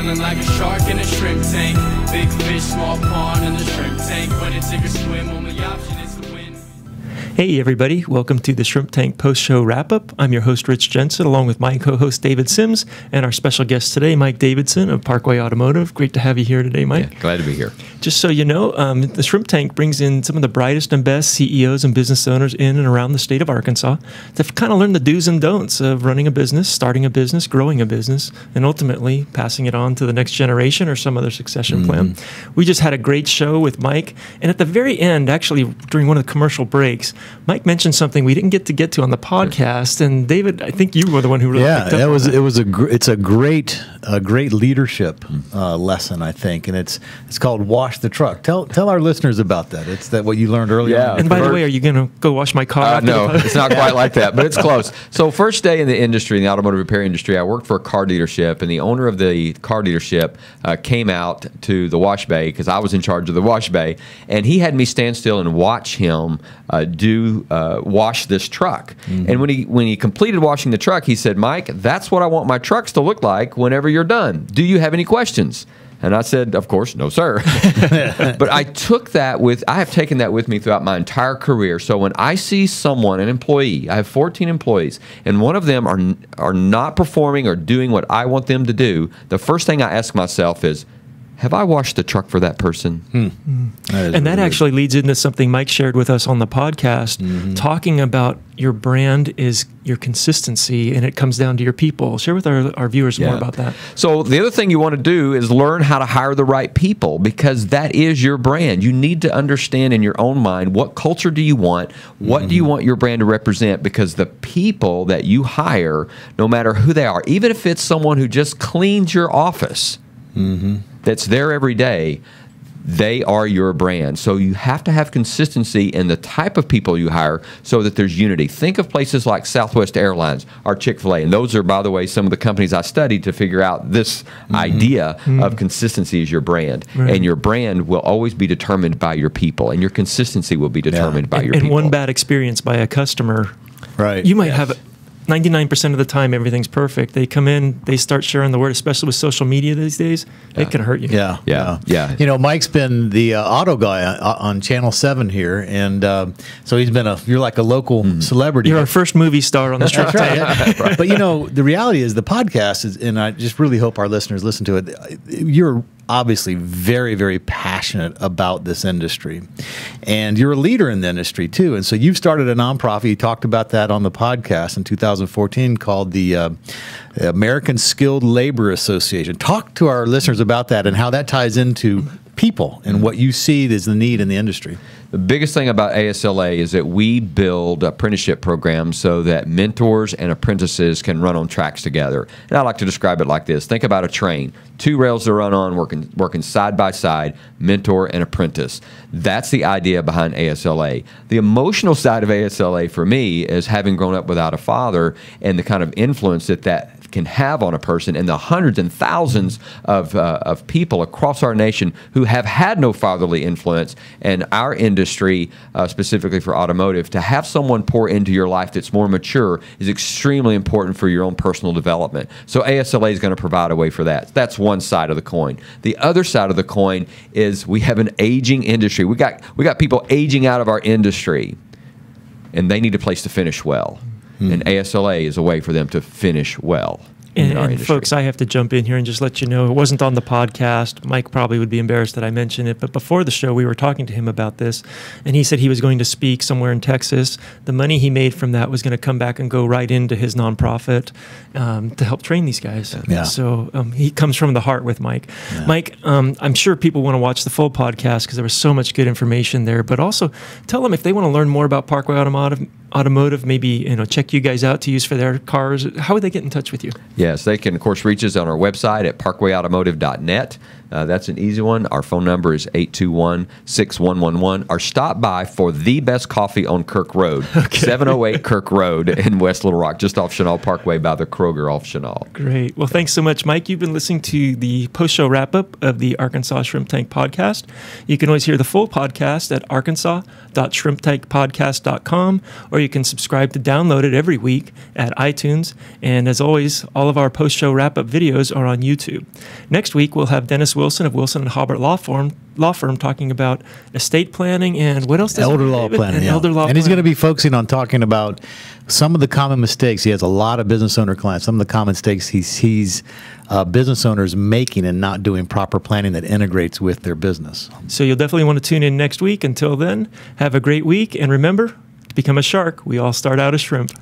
feeling like a shark in a shrimp tank. Big fish, small pond in the shrimp tank. When it's sink or swim, only option is to win. Hey everybody, welcome to the Shrimp Tank post-show wrap-up. I'm your host Rich Jensen along with my co-host David Sims and our special guest today, Mike Davidson of Parkway Automotive. Great to have you here today, Mike. Yeah, glad to be here. Just so you know, the Shrimp Tank brings in some of the brightest and best CEOs and business owners in and around the state of Arkansas to kind of learn the do's and don'ts of running a business, starting a business, growing a business, and ultimately passing it on to the next generation or some other succession plan. We just had a great show with Mike, and at the very end, actually during one of the commercial breaks, Mike mentioned something we didn't get to on the podcast, and David, I think you were the one who really picked up on that. It's a great leadership lesson, I think, and it's called Wash the Truck. Tell our listeners about that. It's that what you learned earlier. Yeah. on. And by the way, are you going to go wash my car? No, it's not quite like that, but it's close. So first day in the industry, in the automotive repair industry, I worked for a car dealership, and the owner of the car dealership came out to the wash bay because I was in charge of the wash bay, and he had me stand still and watch him wash this truck. And when he completed washing the truck, he said, "Mike, that's what I want my trucks to look like whenever you're done. Do you have any questions?" And I said, "Of course, no, sir." But I have taken that with me throughout my entire career. So when I see someone, an employee, I have 14 employees, and one of them are not performing or doing what I want them to do, the first thing I ask myself is, have I washed the truck for that person? That actually leads into something Mike shared with us on the podcast, talking about your brand is your consistency, and it comes down to your people. Share with our viewers more about that. So the other thing you want to do is learn how to hire the right people, because that is your brand. You need to understand in your own mind, what culture do you want? What do you want your brand to represent? Because the people that you hire, no matter who they are, even if it's someone who just cleans your office, that's there every day, they are your brand. So you have to have consistency in the type of people you hire so that there's unity. Think of places like Southwest Airlines or Chick-fil-A. And those are, by the way, some of the companies I studied to figure out this idea of consistency is your brand. And your brand will always be determined by your people, and your consistency will be determined by your people. And one bad experience by a customer, Right. you might have 99% of the time, everything's perfect. They come in, they start sharing the word, especially with social media these days. It can hurt you. Yeah. You know, Mike's been the auto guy on Channel 7 here, and so he's been you're like a local celebrity. You're our first movie star on the Shrimp Tank. Right. But you know, the reality is the podcast is, and I just really hope our listeners listen to it. You're obviously very, very passionate about this industry, and you're a leader in the industry too. And so you've started a nonprofit. You talked about that on the podcast in 2014 called the American Skilled Labor Association. Talk to our listeners about that and how that ties into people and what you see as the need in the industry. The biggest thing about ASLA is that we build apprenticeship programs so that mentors and apprentices can run on tracks together. And I like to describe it like this. Think about a train. Two rails to run on, working side by side, mentor and apprentice. That's the idea behind ASLA. The emotional side of ASLA for me is having grown up without a father and the kind of influence that can have on a person, and the hundreds and thousands of people across our nation who have had no fatherly influence, and our industry, specifically for automotive, to have someone pour into your life that's more mature is extremely important for your own personal development. So ASLA is going to provide a way for that. That's one side of the coin. The other side of the coin is we have an aging industry. We got people aging out of our industry, and they need a place to finish well. And ASLA is a way for them to finish well. And folks, I have to jump in here and just let you know, it wasn't on the podcast. Mike probably would be embarrassed that I mentioned it, but before the show, we were talking to him about this, and he said he was going to speak somewhere in Texas. The money he made from that was going to come back and go right into his nonprofit to help train these guys. So he comes from the heart with Mike. Mike, I'm sure people want to watch the full podcast because there was so much good information there, but also tell them if they want to learn more about Parkway Automotive, maybe check you guys out to use for their cars. How would they get in touch with you? Yes, they can, of course, reach us on our website at parkwayautomotive.net. That's an easy one. Our phone number is 821-6111. Or stop by for the best coffee on Kirk Road, 708 Kirk Road in West Little Rock, just off Chenal Parkway by the Kroger off Chenal. Great. Well, thanks so much, Mike. You've been listening to the post-show wrap-up of the Arkansas Shrimp Tank Podcast. You can always hear the full podcast at arkansas.shrimptankpodcast.com, or you can subscribe to download it every week at iTunes. And as always, all of our post-show wrap-up videos are on YouTube. Next week, we'll have Dennis Wilson of Wilson & Hobart Law Firm talking about estate planning and what else? Elder law planning. Elder law and he's going to be focusing on talking about some of the common mistakes. He has a lot of business owner clients. Some of the common mistakes he sees business owners making and not doing proper planning that integrates with their business. So you'll definitely want to tune in next week. Until then, have a great week. And remember, to become a shark, we all start out as shrimp.